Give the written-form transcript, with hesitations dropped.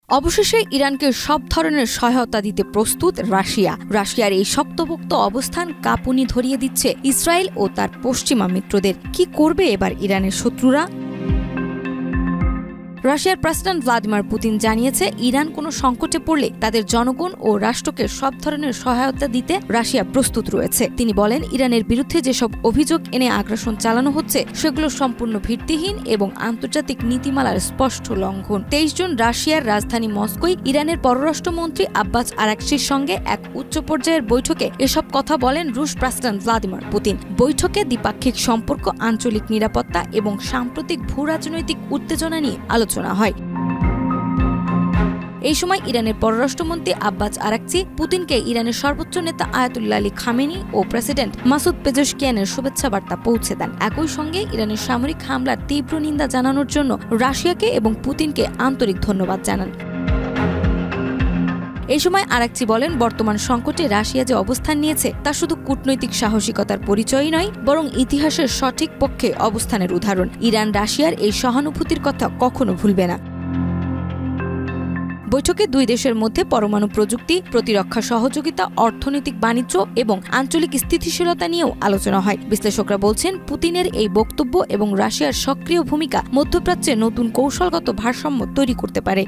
অবশেষে ইরানকে সব ধরনের সহায়তা দিতে প্রস্তুত রাশিয়ার এই শক্তপোক্ত অবস্থান কাঁপুনি ধরিয়ে দিচ্ছে ইসরায়েল ও তার পশ্চিমা মিত্রদের। কি করবে এবার ইরানের শত্রুরা? রাশিয়ার প্রেসিডেন্ট ভ্লাদিমির পুতিন জানিয়েছে, ইরান কোনো সংকটে পড়লে তাদের জনগণ ও রাষ্ট্রকে সব ধরনের সহায়তা দিতে রাশিয়া প্রস্তুত রয়েছে। তিনি বলেন, ইরানের বিরুদ্ধে যেসব অভিযোগ এনে আগ্রাসন চালানো হচ্ছে সেগুলো সম্পূর্ণ ভিত্তিহীন এবং আন্তর্জাতিক নীতিমালার স্পষ্ট লঙ্ঘন। 23 জুন রাশিয়ার রাজধানী মস্কোয় ইরানের পররাষ্ট্রমন্ত্রী আব্বাস আরাকচির সঙ্গে এক উচ্চ পর্যায়ের বৈঠকে এসব কথা বলেন রুশ প্রেসিডেন্ট ভ্লাদিমির পুতিন। বৈঠকে দ্বিপাক্ষিক সম্পর্ক, আঞ্চলিক নিরাপত্তা এবং সাম্প্রতিক ভূরাজনৈতিক উত্তেজনা নিয়ে আলোচনা হয়। এই সময় ইরানের পররাষ্ট্রমন্ত্রী আব্বাস আরাকচি পুতিনকে ইরানের সর্বোচ্চ নেতা আয়াতুল্লাহ আলী খামেনি ও প্রেসিডেন্ট মাসুদ পেজেশকিয়ানের শুভেচ্ছা বার্তা পৌঁছে দেন। একই সঙ্গে ইরানের সামরিক হামলার তীব্র নিন্দা জানানোর জন্য রাশিয়াকে এবং পুতিনকে আন্তরিক ধন্যবাদ জানান। এই সময় আরাকচি বলেন, বর্তমান সংকটে রাশিয়া যে অবস্থান নিয়েছে তা শুধু কূটনৈতিক সাহসিকতার পরিচয়ই নয়, বরং ইতিহাসের সঠিক পক্ষে অবস্থানের উদাহরণ। ইরান রাশিয়ার এই সহানুভূতির কথা কখনো ভুলবে না। বৈঠকে দুই দেশের মধ্যে পরমাণু প্রযুক্তি, প্রতিরক্ষা সহযোগিতা, অর্থনৈতিক বাণিজ্য এবং আঞ্চলিক স্থিতিশীলতা নিয়েও আলোচনা হয়। বিশ্লেষকরা বলছেন, পুতিনের এই বক্তব্য এবং রাশিয়ার সক্রিয় ভূমিকা মধ্যপ্রাচ্যে নতুন কৌশলগত ভারসাম্য তৈরি করতে পারে।